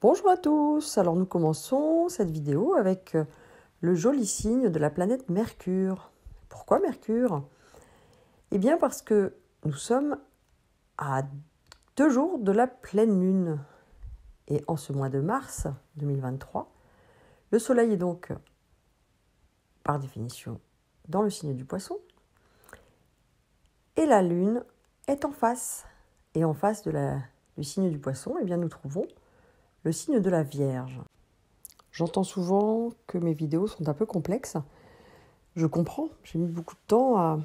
Bonjour à tous, alors nous commençons cette vidéo avec le joli signe de la planète Mercure. Pourquoi Mercure? Eh bien parce que nous sommes à 2 jours de la pleine lune. Et en ce mois de mars 2023, le soleil est donc, par définition, dans le signe du Poisson. Et la lune est en face. Et en face du signe du Poisson, eh bien, nous trouvons le signe de la Vierge. J'entends souvent que mes vidéos sont un peu complexes. Je comprends, j'ai mis beaucoup de temps à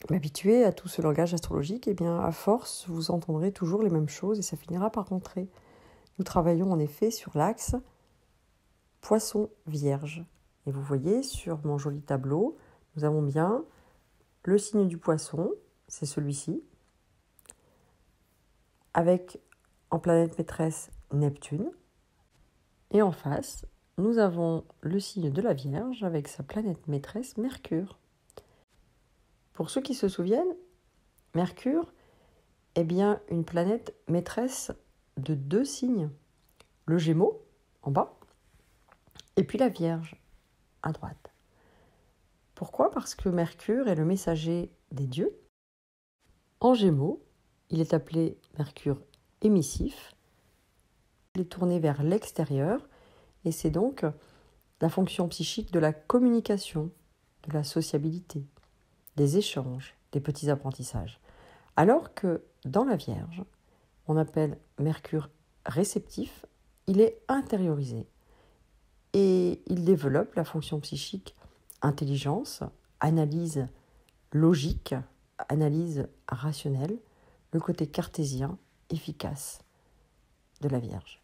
m'habituer à tout ce langage astrologique. Et bien, à force, vous entendrez toujours les mêmes choses et ça finira par rentrer. Nous travaillons en effet sur l'axe Poisson-Vierge. Et vous voyez, sur mon joli tableau, nous avons bien le signe du Poisson, c'est celui-ci, avec en planète maîtresse Neptune. Et en face, nous avons le signe de la Vierge avec sa planète maîtresse Mercure. Pour ceux qui se souviennent, Mercure est bien une planète maîtresse de 2 signes. Le Gémeaux, en bas, et puis la Vierge, à droite. Pourquoi? Parce que Mercure est le messager des dieux. En Gémeaux, il est appelé Mercure émissif. Il est tourné vers l'extérieur et c'est donc la fonction psychique de la communication, de la sociabilité, des échanges, des petits apprentissages. Alors que dans la Vierge, on appelle Mercure réceptif, il est intériorisé et il développe la fonction psychique intelligence, analyse logique, analyse rationnelle, le côté cartésien, efficace de la Vierge.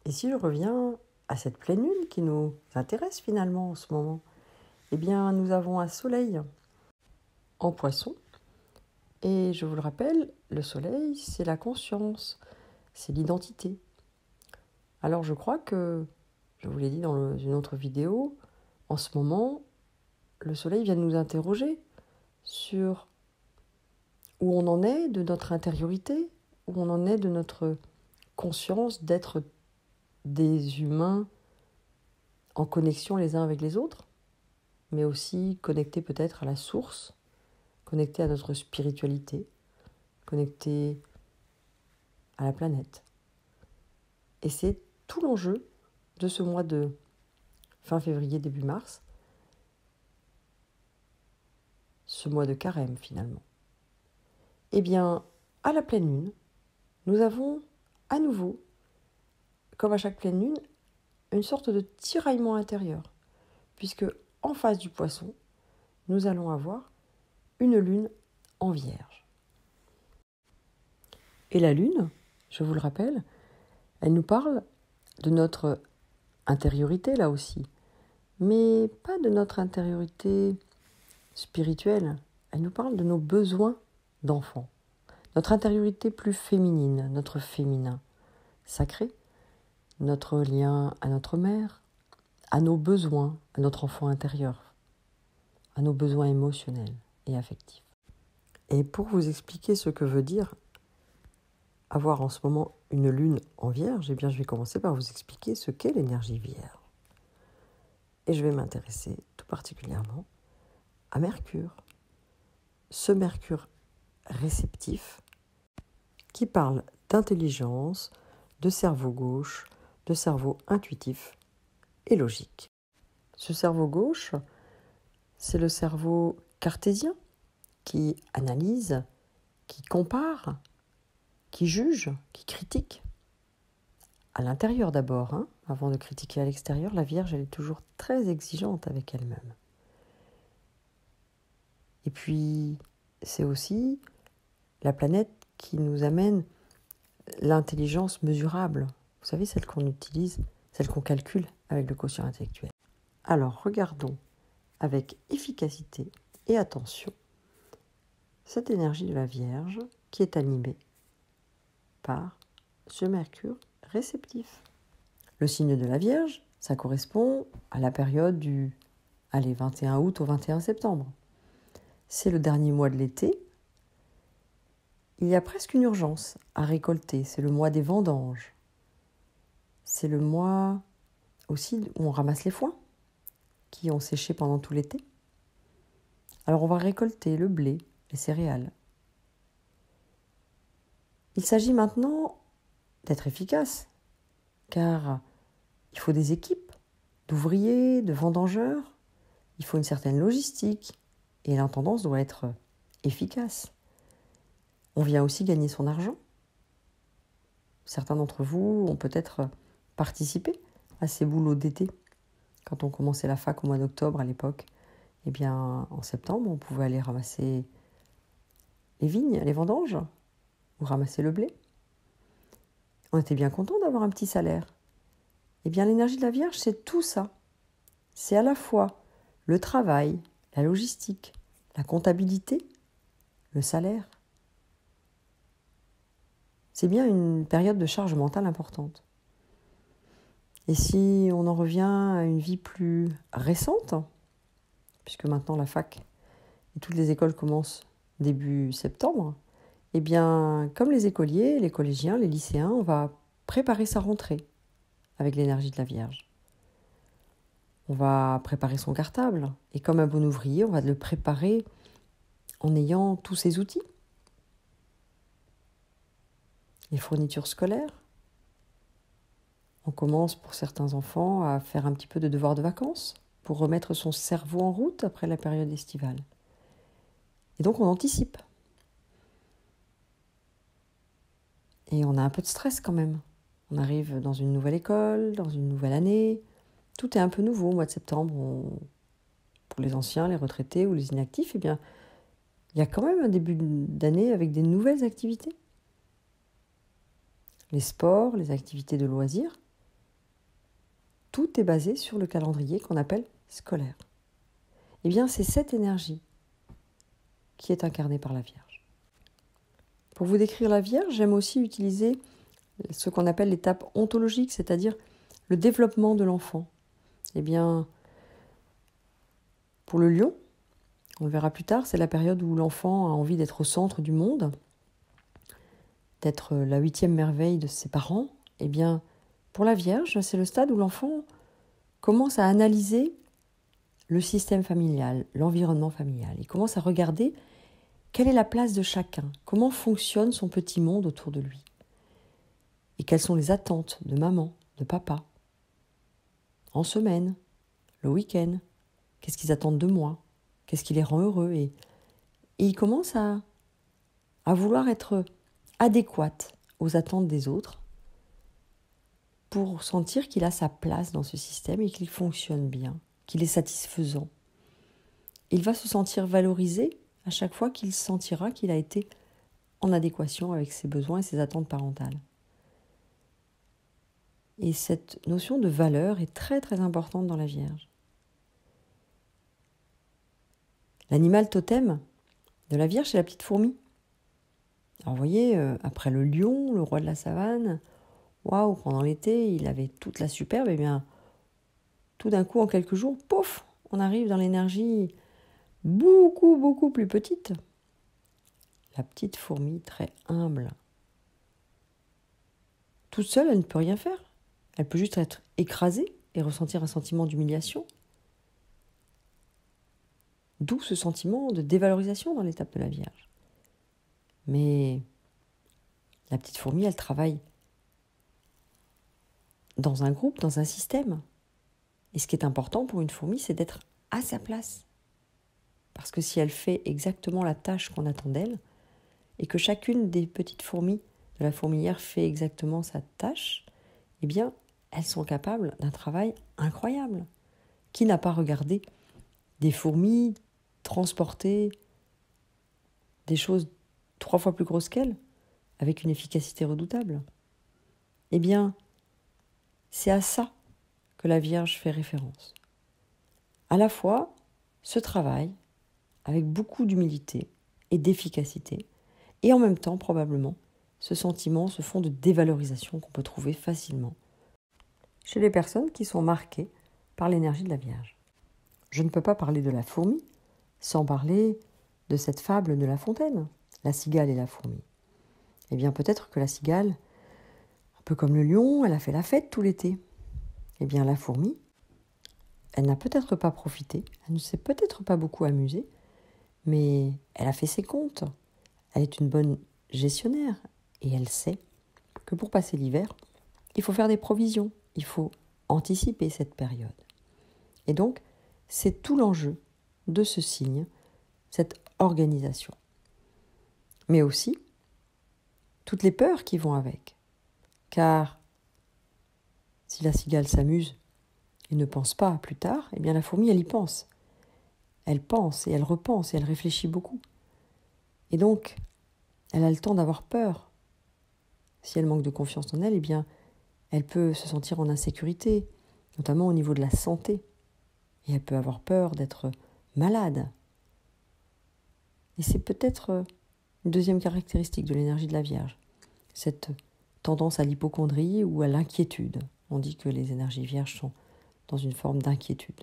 Et si je reviens à cette pleine lune qui nous intéresse finalement en ce moment, eh bien nous avons un soleil en Poisson. Et je vous le rappelle, le soleil, c'est la conscience, c'est l'identité. Alors je crois que, je vous l'ai dit dans une autre vidéo, en ce moment, le soleil vient de nous interroger sur où on en est de notre intériorité, où on en est de notre conscience d'être des humains en connexion les uns avec les autres, mais aussi connectés peut-être à la source, connectés à notre spiritualité, connectés à la planète. Et c'est tout l'enjeu de ce mois de fin février, début mars, ce mois de carême finalement. Eh bien, à la pleine lune, nous avons à nouveau, comme à chaque pleine lune, une sorte de tiraillement intérieur, puisque en face du Poisson, nous allons avoir une lune en Vierge. Et la lune, je vous le rappelle, elle nous parle de notre intériorité là aussi, mais pas de notre intériorité spirituelle. Elle nous parle de nos besoins d'enfants, notre intériorité plus féminine, notre féminin sacré, notre lien à notre mère, à nos besoins, à notre enfant intérieur, à nos besoins émotionnels et affectifs. Et pour vous expliquer ce que veut dire avoir en ce moment une lune en Vierge, eh bien je vais commencer par vous expliquer ce qu'est l'énergie Vierge. Et je vais m'intéresser tout particulièrement à Mercure. Ce Mercure réceptif qui parle d'intelligence, de cerveau gauche, de cerveau intuitif et logique. Ce cerveau gauche, c'est le cerveau cartésien qui analyse, qui compare, qui juge, qui critique. À l'intérieur d'abord, avant de critiquer à l'extérieur, la Vierge, elle est toujours très exigeante avec elle-même. Et puis, c'est aussi la planète qui nous amène l'intelligence mesurable. Vous savez, celle qu'on utilise, celle qu'on calcule avec le quotient intellectuel. Alors, regardons avec efficacité et attention cette énergie de la Vierge qui est animée par ce Mercure réceptif. Le signe de la Vierge, ça correspond à la période du 21 août au 21 septembre. C'est le dernier mois de l'été. Il y a presque une urgence à récolter, c'est le mois des vendanges. c'est le mois aussi où on ramasse les foins qui ont séché pendant tout l'été. Alors on va récolter le blé, les céréales. Il s'agit maintenant d'être efficace, car il faut des équipes d'ouvriers, de vendangeurs, il faut une certaine logistique, et l'intendance doit être efficace. On vient aussi gagner son argent. Certains d'entre vous ont peut-être participé à ces boulots d'été. Quand on commençait la fac au mois d'octobre à l'époque, eh bien, en septembre, on pouvait aller ramasser les vignes, les vendanges, ou ramasser le blé. On était bien content d'avoir un petit salaire. Eh bien, l'énergie de la Vierge, c'est tout ça. C'est à la fois le travail, la logistique, la comptabilité, le salaire. C'est bien une période de charge mentale importante. Et si on en revient à une vie plus récente, puisque maintenant la fac et toutes les écoles commencent début septembre, eh bien, comme les écoliers, les collégiens, les lycéens, on va préparer sa rentrée avec l'énergie de la Vierge. On va préparer son cartable. Et comme un bon ouvrier, on va le préparer en ayant tous ses outils. Les fournitures scolaires. On commence pour certains enfants à faire un petit peu de devoirs de vacances pour remettre son cerveau en route après la période estivale. Et donc on anticipe. Et on a un peu de stress quand même. On arrive dans une nouvelle école, dans une nouvelle année. Tout est un peu nouveau au mois de septembre. Pour les anciens, les retraités ou les inactifs, eh bien, il y a quand même un début d'année avec des nouvelles activités. Les sports, les activités de loisirs, tout est basé sur le calendrier qu'on appelle scolaire. Eh bien, c'est cette énergie qui est incarnée par la Vierge. Pour vous décrire la Vierge, j'aime aussi utiliser ce qu'on appelle l'étape ontologique, c'est-à-dire le développement de l'enfant. Eh bien, pour le lion, on le verra plus tard, c'est la période où l'enfant a envie d'être au centre du monde, d'être la 8e merveille de ses parents. Eh bien, pour la Vierge, c'est le stade où l'enfant commence à analyser le système familial, l'environnement familial. Il commence à regarder quelle est la place de chacun, comment fonctionne son petit monde autour de lui, et quelles sont les attentes de maman, de papa, en semaine, le week-end, qu'est-ce qu'ils attendent de moi, qu'est-ce qui les rend heureux, et il commence à vouloir être adéquate aux attentes des autres pour sentir qu'il a sa place dans ce système et qu'il fonctionne bien, qu'il est satisfaisant. Il va se sentir valorisé à chaque fois qu'il sentira qu'il a été en adéquation avec ses besoins et ses attentes parentales. Et cette notion de valeur est très très importante dans la Vierge. L'animal totem de la Vierge, c'est la petite fourmi. Alors vous voyez, après le lion, le roi de la savane, waouh, pendant l'été, il avait toute la superbe, et bien tout d'un coup, en quelques jours, pouf, on arrive dans l'énergie beaucoup, beaucoup plus petite. La petite fourmi très humble. Toute seule, elle ne peut rien faire. Elle peut juste être écrasée et ressentir un sentiment d'humiliation. D'où ce sentiment de dévalorisation dans l'étape de la Vierge. Mais la petite fourmi, elle travaille dans un groupe, dans un système. Et ce qui est important pour une fourmi, c'est d'être à sa place. Parce que si elle fait exactement la tâche qu'on attend d'elle, et que chacune des petites fourmis de la fourmilière fait exactement sa tâche, eh bien, elles sont capables d'un travail incroyable. Qui n'a pas regardé des fourmis transporter des choses 3 fois plus grosses qu'elles, avec une efficacité redoutable? Eh bien, c'est à ça que la Vierge fait référence. À la fois, ce travail, avec beaucoup d'humilité et d'efficacité, et en même temps, probablement, ce sentiment, ce fond de dévalorisation qu'on peut trouver facilement chez les personnes qui sont marquées par l'énergie de la Vierge. Je ne peux pas parler de la fourmi sans parler de cette fable de La Fontaine, la cigale et la fourmi. Eh bien, peut-être que la cigale peu comme le lion, elle a fait la fête tout l'été. Eh bien, la fourmi, elle n'a peut-être pas profité, elle ne s'est peut-être pas beaucoup amusée, mais elle a fait ses comptes. Elle est une bonne gestionnaire et elle sait que pour passer l'hiver, il faut faire des provisions, il faut anticiper cette période. Et donc, c'est tout l'enjeu de ce signe, cette organisation. Mais aussi, toutes les peurs qui vont avec. Car si la cigale s'amuse et ne pense pas plus tard, eh bien la fourmi, elle y pense. Elle pense et elle repense et elle réfléchit beaucoup. Et donc, elle a le temps d'avoir peur. Si elle manque de confiance en elle, eh bien, elle peut se sentir en insécurité, notamment au niveau de la santé. Et elle peut avoir peur d'être malade. Et c'est peut-être une deuxième caractéristique de l'énergie de la Vierge, cette tendance à l'hypocondrie ou à l'inquiétude. On dit que les énergies vierges sont dans une forme d'inquiétude.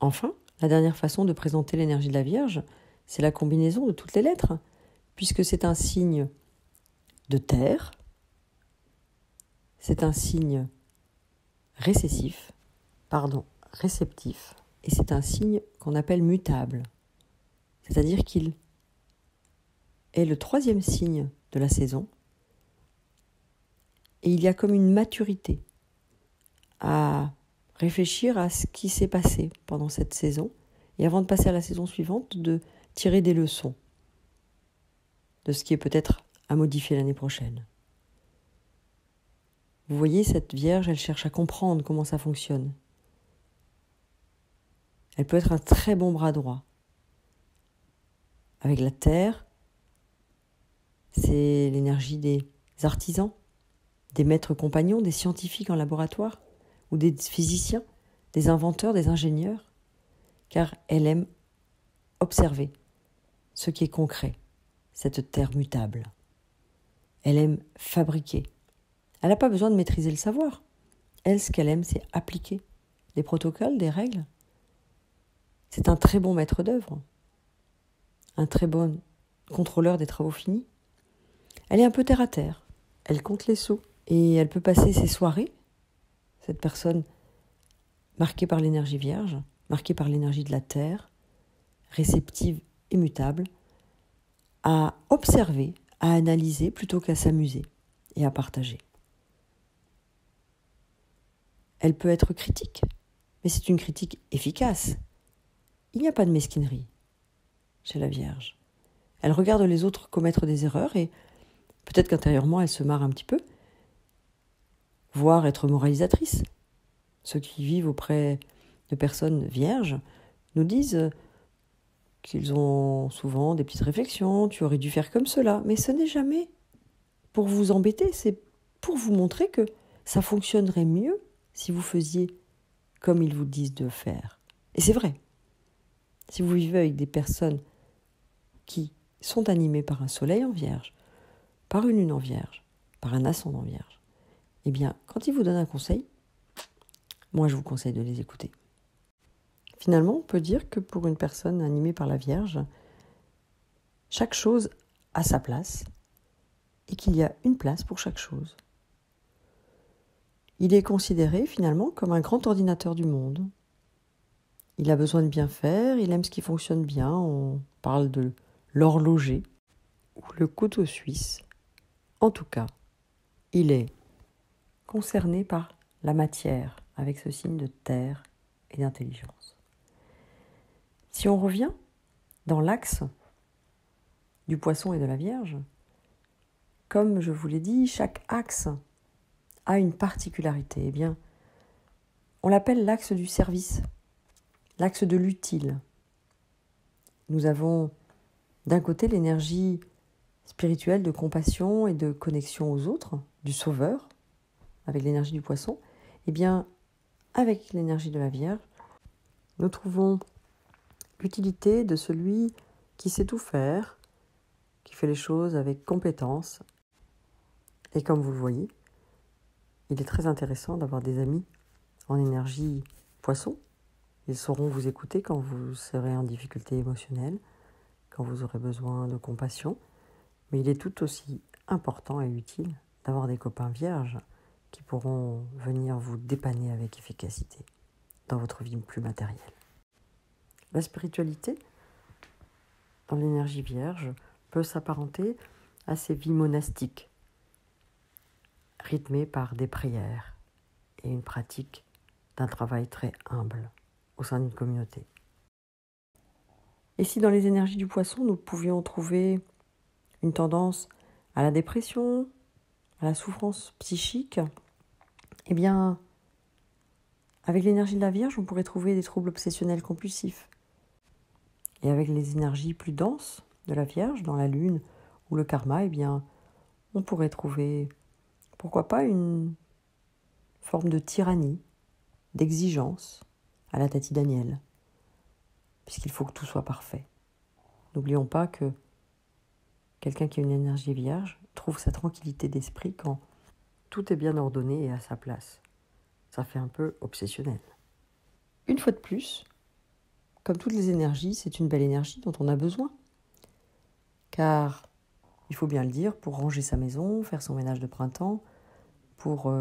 Enfin, la dernière façon de présenter l'énergie de la Vierge, c'est la combinaison de toutes les lettres, puisque c'est un signe de terre, c'est un signe réceptif, et c'est un signe qu'on appelle mutable, c'est-à-dire qu'il est le troisième signe de la saison, et il y a comme une maturité à réfléchir à ce qui s'est passé pendant cette saison, et avant de passer à la saison suivante, de tirer des leçons de ce qui est peut-être à modifier l'année prochaine. Vous voyez, cette Vierge, elle cherche à comprendre comment ça fonctionne. Elle peut être un très bon bras droit. Avec la terre, c'est l'énergie des artisans, des maîtres compagnons, des scientifiques en laboratoire, ou des physiciens, des inventeurs, des ingénieurs, car elle aime observer ce qui est concret, cette terre mutable. Elle aime fabriquer. Elle n'a pas besoin de maîtriser le savoir. Elle, ce qu'elle aime, c'est appliquer des protocoles, des règles. C'est un très bon maître d'œuvre, un très bon contrôleur des travaux finis. Elle est un peu terre à terre. Elle compte les sous et elle peut passer ses soirées, cette personne marquée par l'énergie vierge, marquée par l'énergie de la terre, réceptive et mutable, à observer, à analyser plutôt qu'à s'amuser et à partager. Elle peut être critique, mais c'est une critique efficace. Il n'y a pas de mesquinerie chez la Vierge. Elle regarde les autres commettre des erreurs et peut-être qu'intérieurement elle se marre un petit peu, voire être moralisatrice. Ceux qui vivent auprès de personnes vierges nous disent qu'ils ont souvent des petites réflexions, tu aurais dû faire comme cela, mais ce n'est jamais pour vous embêter, c'est pour vous montrer que ça fonctionnerait mieux si vous faisiez comme ils vous disent de faire. Et c'est vrai. Si vous vivez avec des personnes qui sont animées par un soleil en vierge, par une lune en vierge, par un ascendant vierge, eh bien, quand ils vous donnent un conseil, moi je vous conseille de les écouter. Finalement, on peut dire que pour une personne animée par la Vierge, chaque chose a sa place et qu'il y a une place pour chaque chose. Il est considéré finalement comme un grand ordinateur du monde. Il a besoin de bien faire, il aime ce qui fonctionne bien. On parle de l'horloger ou le couteau suisse. En tout cas, il est concerné par la matière avec ce signe de terre et d'intelligence. Si on revient dans l'axe du poisson et de la Vierge, comme je vous l'ai dit, chaque axe a une particularité. Eh bien, on l'appelle l'axe du service, l'axe de l'utile. Nous avons d'un côté l'énergie spirituelle de compassion et de connexion aux autres, du sauveur, avec l'énergie du poisson. Eh bien, avec l'énergie de la Vierge, nous trouvons l'utilité de celui qui sait tout faire, qui fait les choses avec compétence. Et comme vous le voyez, il est très intéressant d'avoir des amis en énergie poisson. Ils sauront vous écouter quand vous serez en difficulté émotionnelle, quand vous aurez besoin de compassion. Mais il est tout aussi important et utile d'avoir des copains vierges qui pourront venir vous dépanner avec efficacité dans votre vie plus matérielle. La spiritualité, dans l'énergie vierge, peut s'apparenter à ces vies monastiques, rythmées par des prières et une pratique d'un travail très humble au sein d'une communauté. Et si dans les énergies du poisson, nous pouvions trouver une tendance à la dépression, à la souffrance psychique, eh bien, avec l'énergie de la Vierge, on pourrait trouver des troubles obsessionnels compulsifs. Et avec les énergies plus denses de la Vierge, dans la Lune ou le karma, eh bien, on pourrait trouver, pourquoi pas, une forme de tyrannie, d'exigence à la Tati Daniel, puisqu'il faut que tout soit parfait. N'oublions pas que quelqu'un qui a une énergie vierge trouve sa tranquillité d'esprit quand tout est bien ordonné et à sa place. Ça fait un peu obsessionnel. Une fois de plus, comme toutes les énergies, c'est une belle énergie dont on a besoin. Car, il faut bien le dire, pour ranger sa maison, faire son ménage de printemps, pour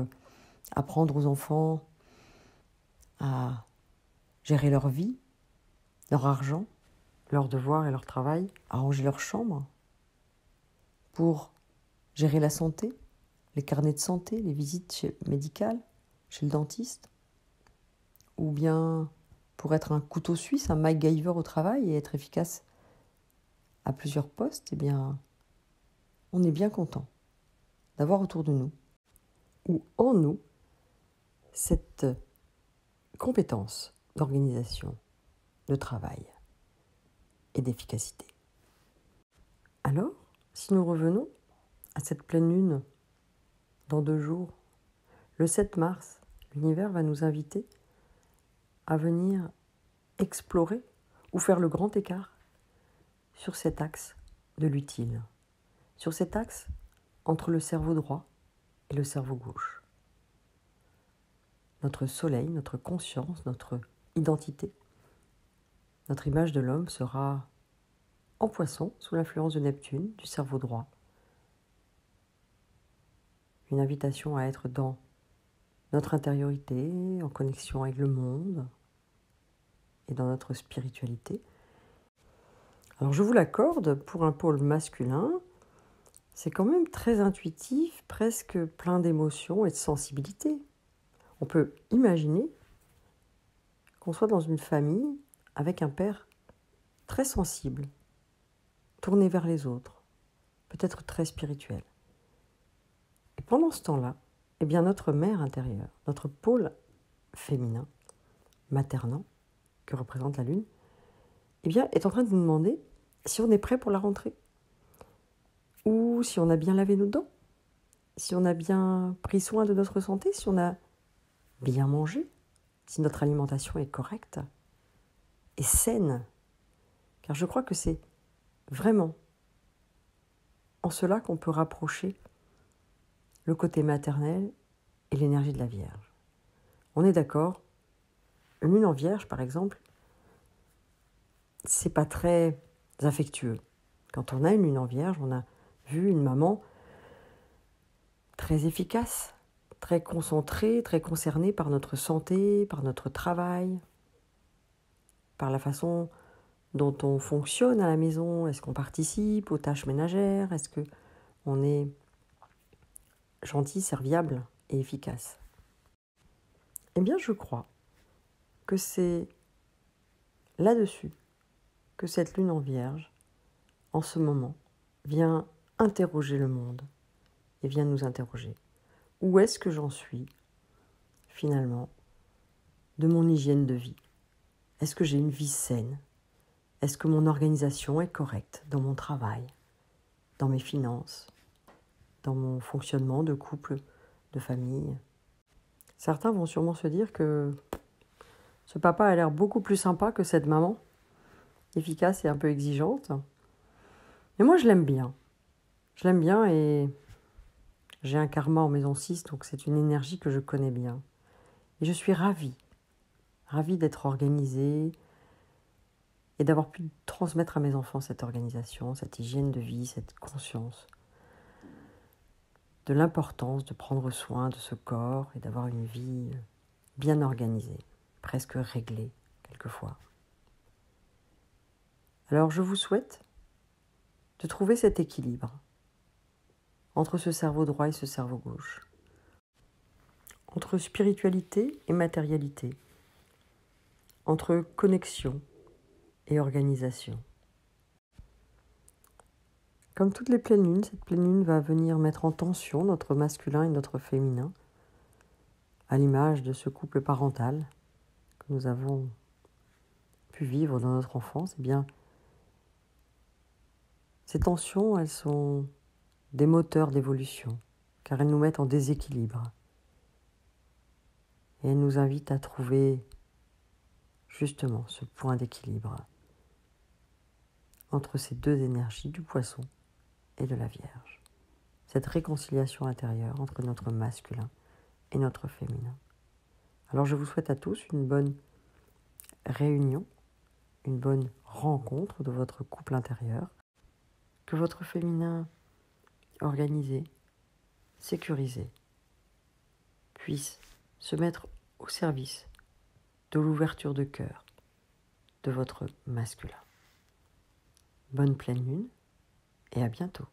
apprendre aux enfants à gérer leur vie, leur argent, leurs devoirs et leur travail, à ranger leur chambre, pour gérer la santé, les carnets de santé, les visites médicales, chez le dentiste, ou bien pour être un couteau suisse, un MacGyver au travail et être efficace à plusieurs postes, eh bien, on est bien content d'avoir autour de nous, ou en nous, cette compétence d'organisation, de travail et d'efficacité. Alors, si nous revenons à cette pleine lune dans 2 jours, le 7 mars, l'univers va nous inviter à venir explorer ou faire le grand écart sur cet axe de l'utile, sur cet axe entre le cerveau droit et le cerveau gauche. Notre soleil, notre conscience, notre identité, notre image de l'homme sera en poisson sous l'influence de Neptune, du cerveau droit. Une invitation à être dans notre intériorité, en connexion avec le monde et dans notre spiritualité. Alors je vous l'accorde, pour un pôle masculin, c'est quand même très intuitif, presque plein d'émotions et de sensibilité. On peut imaginer qu'on soit dans une famille avec un père très sensible, tourné vers les autres, peut-être très spirituel. Et pendant ce temps-là, eh bien notre mère intérieure, notre pôle féminin, maternant, que représente la Lune, eh bien est en train de nous demander si on est prêt pour la rentrée, ou si on a bien lavé nos dents, si on a bien pris soin de notre santé, si on a bien mangé, si notre alimentation est correcte et saine. Car je crois que c'est vraiment en cela qu'on peut rapprocher le côté maternel et l'énergie de la Vierge. On est d'accord, une lune en Vierge, par exemple, c'est pas très affectueux. Quand on a une lune en Vierge, on a vu une maman très efficace, très concentrée, très concernée par notre santé, par notre travail, par la façon dont on fonctionne à la maison. Est-ce qu'on participe aux tâches ménagères? Est-ce qu'on est gentil, serviable et efficace? Eh bien, je crois que c'est là-dessus que cette lune en Vierge, en ce moment, vient interroger le monde et vient nous interroger. Où est-ce que j'en suis, finalement, de mon hygiène de vie? Est-ce que j'ai une vie saine? Est-ce que mon organisation est correcte dans mon travail, dans mes finances, dans mon fonctionnement de couple, de famille? Certains vont sûrement se dire que ce papa a l'air beaucoup plus sympa que cette maman, efficace et un peu exigeante. Mais moi, je l'aime bien. Je l'aime bien et j'ai un karma en maison 6, donc c'est une énergie que je connais bien. Et je suis ravie d'être organisée et d'avoir pu transmettre à mes enfants cette organisation, cette hygiène de vie, cette conscience de l'importance de prendre soin de ce corps et d'avoir une vie bien organisée, presque réglée quelquefois. Alors je vous souhaite de trouver cet équilibre entre ce cerveau droit et ce cerveau gauche, entre spiritualité et matérialité, entre connexion et organisation. Comme toutes les pleines lunes, cette pleine lune va venir mettre en tension notre masculin et notre féminin, à l'image de ce couple parental que nous avons pu vivre dans notre enfance. Eh bien, ces tensions, elles sont des moteurs d'évolution, car elles nous mettent en déséquilibre. Et elles nous invitent à trouver justement ce point d'équilibre entre ces deux énergies du poisson et de la Vierge. Cette réconciliation intérieure entre notre masculin et notre féminin. Alors je vous souhaite à tous une bonne réunion, une bonne rencontre de votre couple intérieur, que votre féminin organisé, sécurisé, puisse se mettre au service de l'ouverture de cœur de votre masculin. Bonne pleine lune et à bientôt.